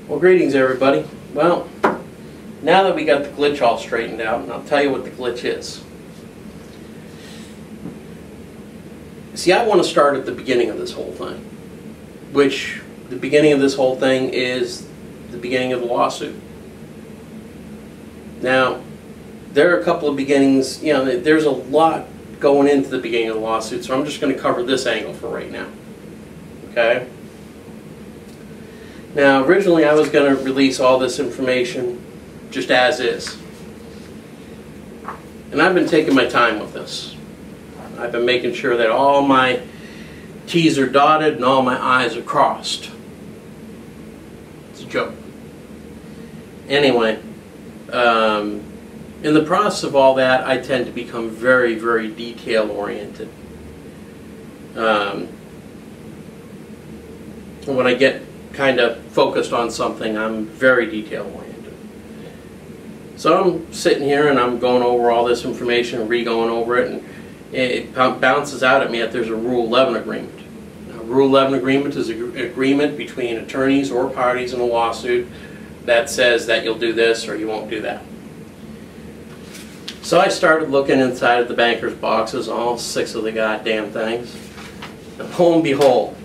Well, greetings everybody. Well, now that we got the glitch all straightened out, and I'll tell you what the glitch is. See, I want to start at the beginning of this whole thing, which the beginning of this whole thing is the beginning of the lawsuit. Now, there are a couple of beginnings, you know, there's a lot going into the beginning of the lawsuit, so I'm just going to cover this angle for right now. Okay? Now, originally I was going to release all this information just as is. And I've been taking my time with this. I've been making sure that all my T's are dotted and all my I's are crossed. It's a joke. Anyway, in the process of all that, I tend to become very, very detail-oriented. When I get kind of focused on something, I'm very detail-oriented. So I'm sitting here and I'm going over all this information and re-going over it, and it bounces out at me that there's a Rule 11 agreement. Now, Rule 11 agreement is an agreement between attorneys or parties in a lawsuit that says that you'll do this or you won't do that. So I started looking inside of the banker's boxes, all 6 of the goddamn things, and lo and behold,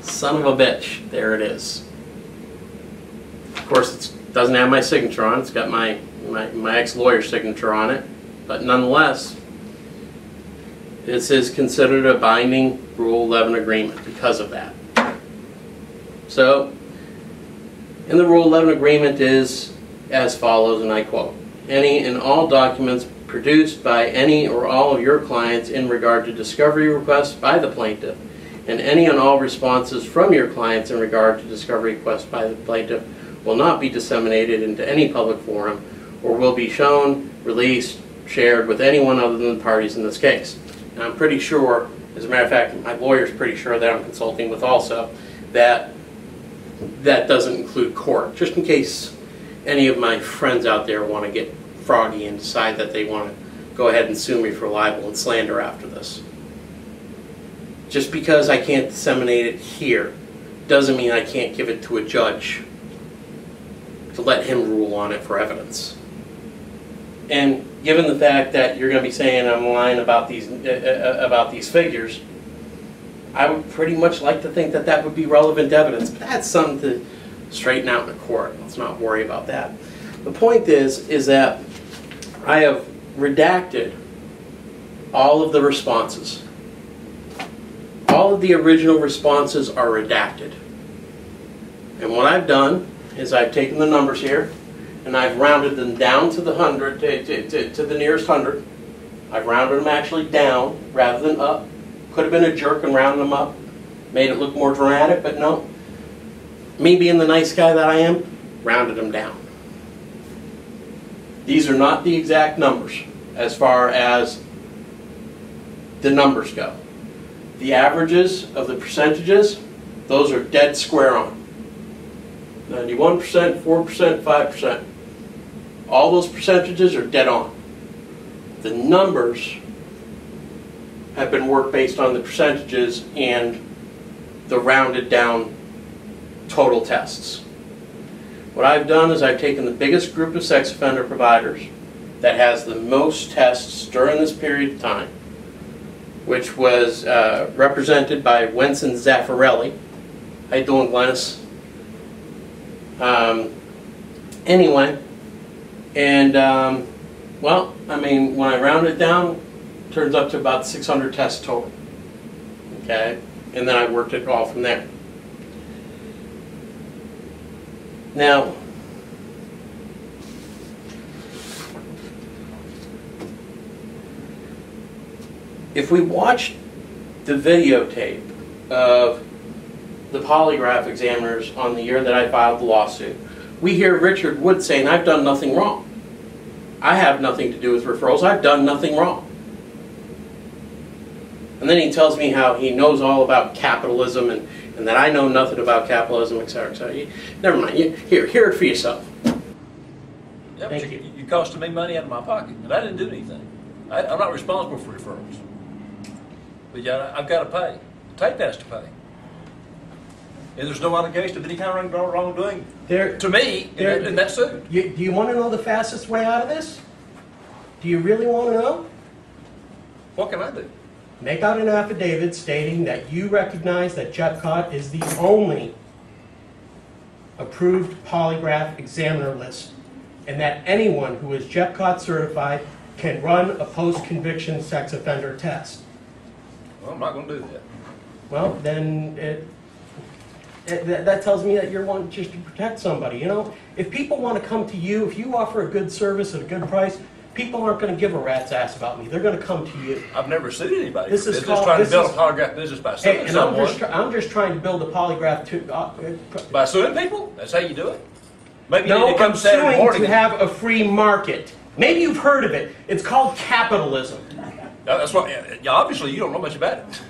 son of a bitch, there it is. Of course, it doesn't have my signature on it. It's got my ex-lawyer's signature on it, but nonetheless, this is considered a binding Rule 11 agreement because of that. So, in the Rule 11 agreement is as follows, and I quote, "Any and all documents produced by any or all of your clients in regard to discovery requests by the plaintiff, and any and all responses from your clients in regard to discovery requests by the plaintiff will not be disseminated into any public forum or will be shown, released, shared with anyone other than the parties in this case." And I'm pretty sure, as a matter of fact, my lawyer's pretty sure that I'm consulting with also, that that doesn't include court, just in case any of my friends out there want to get froggy and decide that they want to go ahead and sue me for libel and slander after this. Just because I can't disseminate it here doesn't mean I can't give it to a judge to let him rule on it for evidence. And given the fact that you're going to be saying I'm lying about these figures, I would pretty much like to think that that would be relevant evidence, but that's something to straighten out in the court. Let's not worry about that. The point is that I have redacted all of the responses. All of the original responses are redacted. And what I've done is I've taken the numbers here and I've rounded them down to the 100, to the nearest 100. I've rounded them actually down rather than up. Could have been a jerk and rounded them up. Made it look more dramatic, but no. Me being the nice guy that I am, rounded them down. These are not the exact numbers as far as the numbers go. The averages of the percentages, those are dead square on. 91%, 4%, 5%. All those percentages are dead on. The numbers have been worked based on the percentages and the rounded down total tests. What I've done is I've taken the biggest group of sex offender providers that has the most tests during this period of time, which was represented by Wenson Zaffarelli. How you doing, Glennis? Anyway, and well, I mean, when I round it down, it turns up to about 600 tests total. Okay, and then I worked it all from there. Now, if we watch the videotape of the polygraph examiners on the year that I filed the lawsuit, we hear Richard Wood saying, "I've done nothing wrong. I have nothing to do with referrals. I've done nothing wrong." And then he tells me how he knows all about capitalism and that I know nothing about capitalism, etc., etc. Never mind. Hear it for yourself. Yeah, but you costing me money out of my pocket, and I didn't do anything. I'm not responsible for referrals. But yeah, I've got to pay. The tape has to pay. and there's no allegation of any kind of wrongdoing There, to me in that suit. do you want to know the fastest way out of this? Do you really want to know? What can I do? Make out an affidavit stating that you recognize that Jepcot is the only approved polygraph examiner list, and that anyone who is Jepcot certified can run a post-conviction sex offender test. Well, I'm not going to do that. Well, then that tells me that you're wanting just to protect somebody. You know, if people want to come to you, if you offer a good service at a good price, people aren't going to give a rat's ass about me. They're going to come to you. I've never sued anybody. This is just called, trying this to build is, a polygraph business by suing and someone. I'm just trying to build a polygraph By suing people? That's how you do it? Maybe you No, need to come I'm Saturday suing morning. to have a free market. Maybe you've heard of it. It's called capitalism. That's what. Yeah, obviously, you don't know much about it.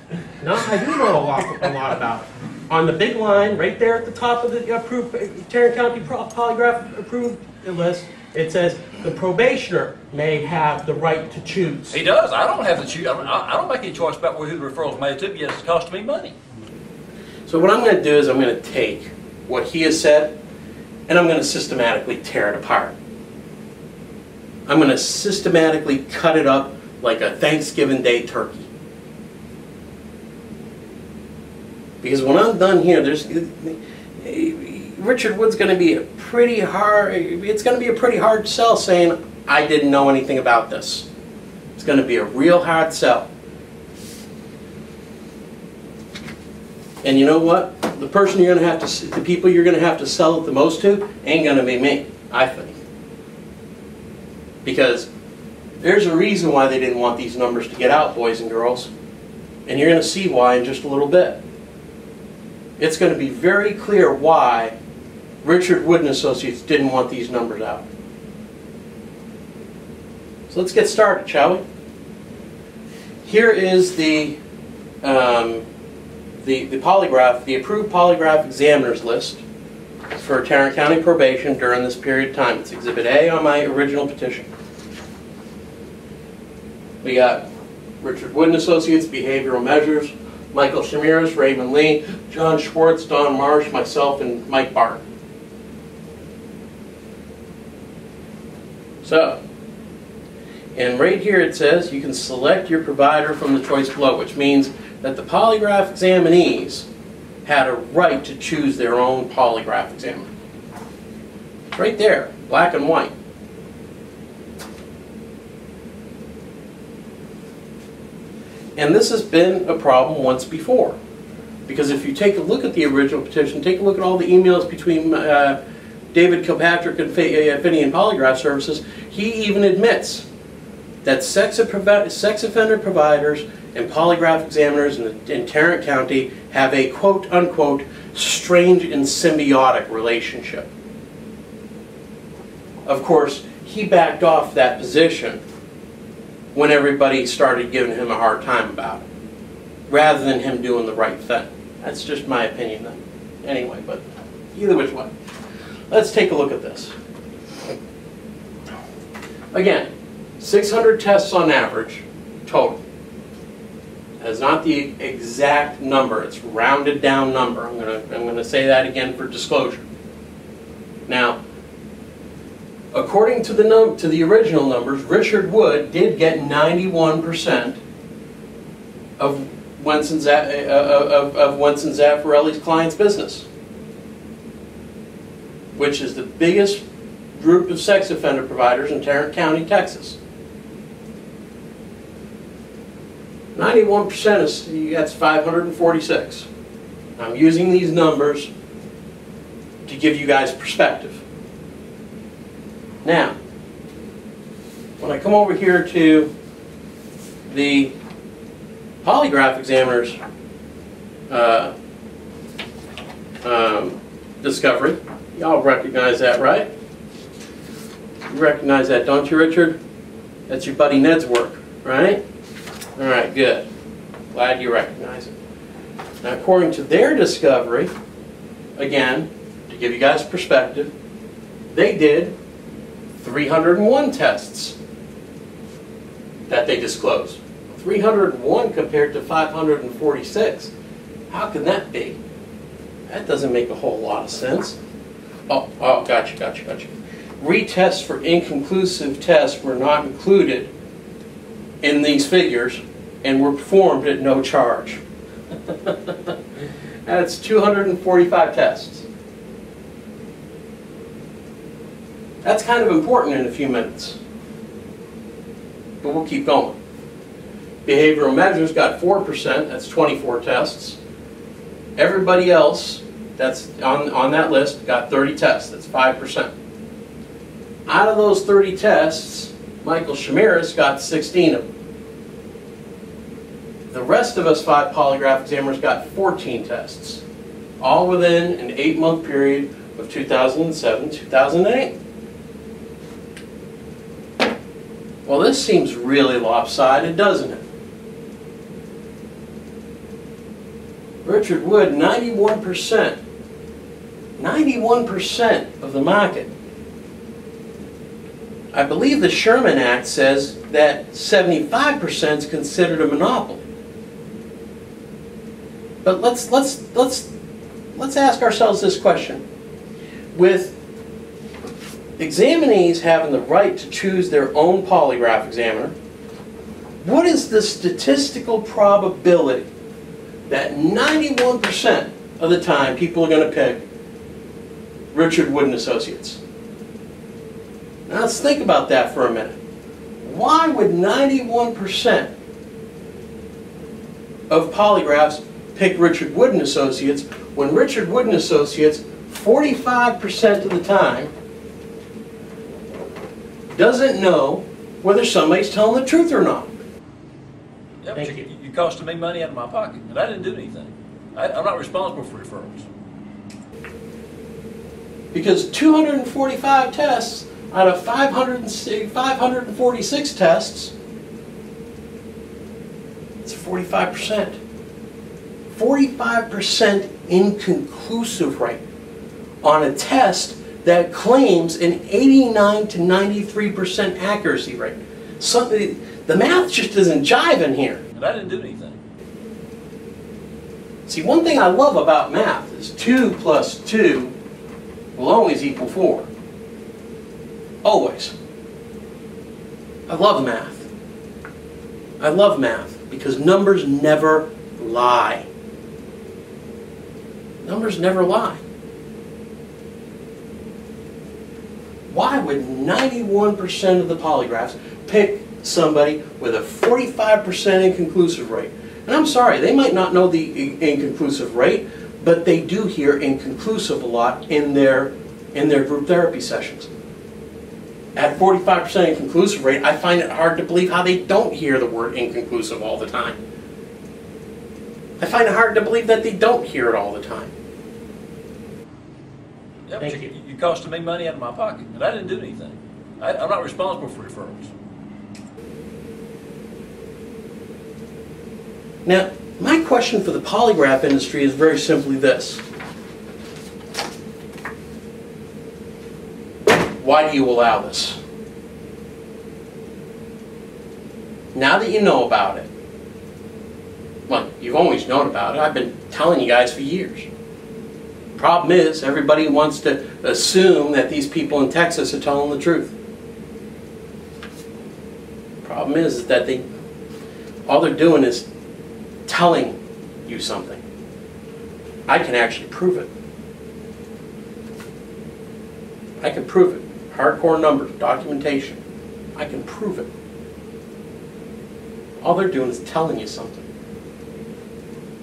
No, I do know a lot about it. On the big line, right there at the top of the approved Tarrant County polygraph approved list, it says the probationer may have the right to choose. He does. I don't have to choose. I don't make any choice about who the referral's made to, because it's costing me money. So what I'm going to do is I'm going to take what he has said and I'm going to systematically tear it apart. I'm going to systematically cut it up like a Thanksgiving Day turkey. Because when I'm done here, Richard Wood's going to be it's going to be a pretty hard sell saying, I didn't know anything about this. It's going to be a real hard sell. And you know what? The person you're going to have to, the people you're going to have to sell it the most to ain't going to be me, I think. Because there's a reason why they didn't want these numbers to get out, boys and girls. And you're going to see why in just a little bit. It's going to be very clear why Richard Wood and Associates didn't want these numbers out. So let's get started, shall we? Here is the polygraph, the approved polygraph examiners list for Tarrant County probation during this period of time. It's Exhibit A on my original petition. We got Richard Wood and Associates, behavioral measures, Michael Shamiris, Raymond Lee, John Schwartz, Don Marsh, myself, and Mike Barr. So, and right here it says you can select your provider from the choice below, which means that the polygraph examinees had a right to choose their own polygraph examiner. Right there, black and white. And this has been a problem once before. Because if you take a look at the original petition, take a look at all the emails between David Kilpatrick and Finian Polygraph Services, he even admits that sex offender providers and polygraph examiners in Tarrant County have a quote-unquote strange and symbiotic relationship. Of course, he backed off that position when everybody started giving him a hard time about it, rather than him doing the right thing. That's just my opinion then. Anyway, but either which way. Let's take a look at this. Again, 600 tests on average, total. That's not the exact number, it's a rounded down number. I'm gonna say that again for disclosure. Now, according to the original numbers, Richard Wood did get 91% of Wenson Zaffarelli's client's business, which is the biggest group of sex offender providers in Tarrant County, Texas. 91% is, that's 546. I'm using these numbers to give you guys perspective. Now, when I come over here to the polygraph examiner's discovery, y'all recognize that, right? You recognize that, don't you, Richard? That's your buddy Ned's work, right? All right, good. Glad you recognize it. Now, according to their discovery, again, to give you guys perspective, they did 301 tests that they disclosed. 301 compared to 546. How can that be? That doesn't make a whole lot of sense. Oh, gotcha. Retests for inconclusive tests were not included in these figures and were performed at no charge. That's 245 tests. That's kind of important in a few minutes. But we'll keep going. Behavioral measures got 4%, that's 24 tests. Everybody else that's on that list got 30 tests, that's 5%. Out of those 30 tests, Michael Shamiris got 16 of them. The rest of us 5 polygraph examiners got 14 tests, all within an 8-month period of 2007-2008. Well, this seems really lopsided, doesn't it? Richard Wood, 91% of the market. I believe the Sherman Act says that 75% is considered a monopoly. But let's ask ourselves this question. With examinees having the right to choose their own polygraph examiner, what is the statistical probability that 91% of the time people are going to pick Richard Wood and Associates? Now let's think about that for a minute. Why would 91% of polygraphs pick Richard Wood and Associates when Richard Wood and Associates 45% of the time doesn't know whether somebody's telling the truth or not? Yeah, but you costing me money out of my pocket, and I didn't do anything. I'm not responsible for referrals. Because 245 tests out of 546 tests, it's 45%. 45% inconclusive rate on a test that claims an 89 to 93% accuracy rate. The math just isn't jiving here. And I didn't do anything. See, one thing I love about math is 2 plus 2 will always equal 4. Always. I love math. I love math because numbers never lie. Numbers never lie. Why would 91% of the polygraphs pick somebody with a 45% inconclusive rate? And I'm sorry, they might not know the inconclusive rate, but they do hear inconclusive a lot in their group therapy sessions. At 45% inconclusive rate, I find it hard to believe how they don't hear the word inconclusive all the time. I find it hard to believe that they don't hear it all the time. Yeah, but you costing me money out of my pocket, and I didn't do anything. I'm not responsible for referrals. Now, my question for the polygraph industry is very simply this. Why do you allow this? Now that you know about it, well, you've always known about it. I've been telling you guys for years. Problem is, everybody wants to assume that these people in Texas are telling the truth. Problem is that all they're doing is telling you something. I can actually prove it. I can prove it. Hardcore numbers, documentation. I can prove it. All they're doing is telling you something.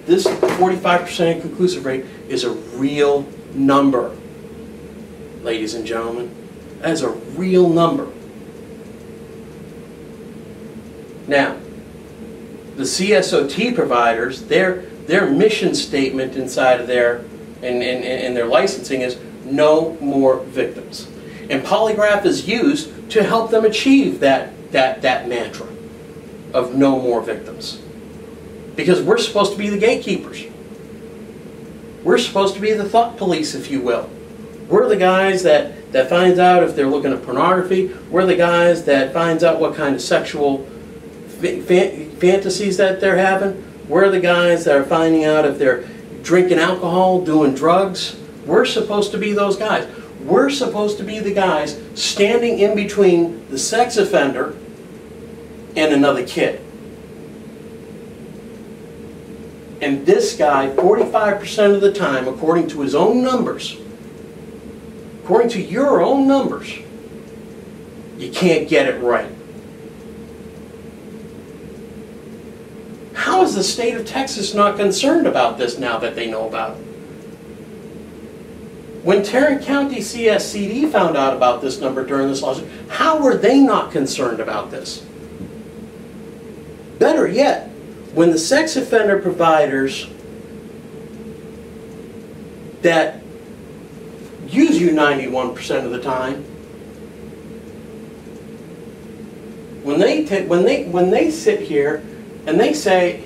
This 45% inconclusive rate is a real number, ladies and gentlemen. That is a real number. Now, the CSOT providers, their mission statement inside of their licensing is no more victims. And polygraph is used to help them achieve that mantra of no more victims. Because we're supposed to be the gatekeepers. We're supposed to be the thought police, if you will. We're the guys that finds out if they're looking at pornography. We're the guys that finds out what kind of sexual fantasies that they're having. We're the guys that are finding out if they're drinking alcohol, doing drugs. We're supposed to be those guys. We're supposed to be the guys standing in between the sex offender and another kid. And this guy, 45% of the time, according to his own numbers, according to your own numbers, you can't get it right. How is the state of Texas not concerned about this now that they know about it? When Tarrant County CSCD found out about this number during this lawsuit, how were they not concerned about this? Better yet, when the sex offender providers that use you 91% of the time, when they sit here and they say,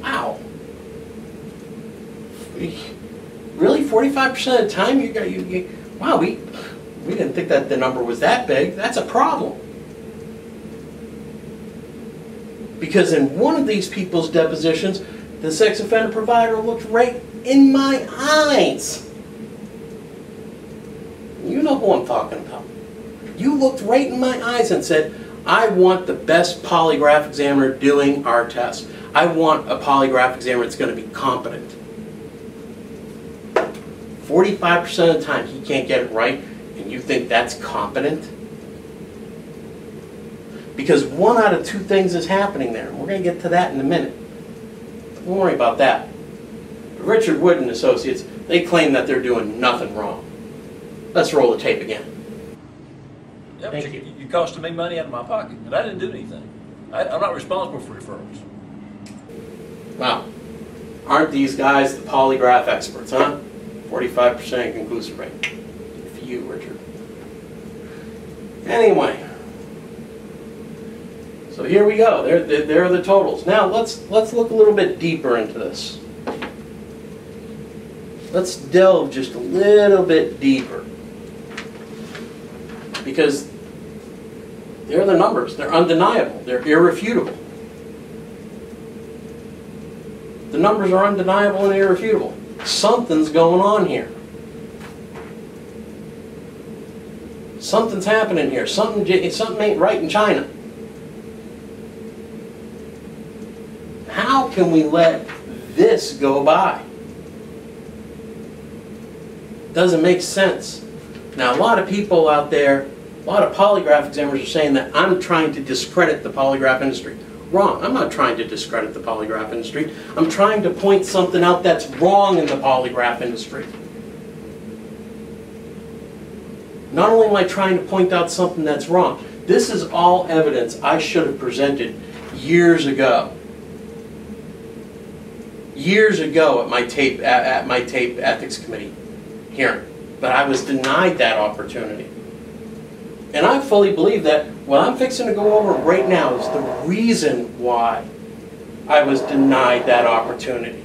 "Wow, really 45% of the time wow, we didn't think that the number was that big. That's a problem." Because in one of these people's depositions, the sex offender provider looked right in my eyes. You know who I'm talking about. You looked right in my eyes and said, "I want the best polygraph examiner doing our test. I want a polygraph examiner that's going to be competent." 45% of the time he can't get it right, and you think that's competent? Because one out of two things is happening there. We're going to get to that in a minute. Don't worry about that. Richard Wood and Associates, they claim that they're doing nothing wrong. Let's roll the tape again. Yeah, but you costed me money out of my pocket, and I didn't do anything. I'm not responsible for referrals. Wow. Aren't these guys the polygraph experts, huh? 45% conclusive rate. For you, Richard. Anyway. So here we go. There are the totals. Now let's look a little bit deeper into this. Let's delve just a little bit deeper. Because they're the numbers. They're undeniable. They're irrefutable. The numbers are undeniable and irrefutable. Something's going on here. Something's happening here. Something ain't right in China. How can we let this go by? Doesn't make sense. Now, a lot of people out there, a lot of polygraph examiners are saying that I'm trying to discredit the polygraph industry. Wrong. I'm not trying to discredit the polygraph industry. I'm trying to point something out that's wrong in the polygraph industry. Not only am I trying to point out something that's wrong, this is all evidence I should have presented years ago. Years ago at my tape ethics committee hearing, but I was denied that opportunity. And I fully believe that what I'm fixing to go over right now is the reason why I was denied that opportunity.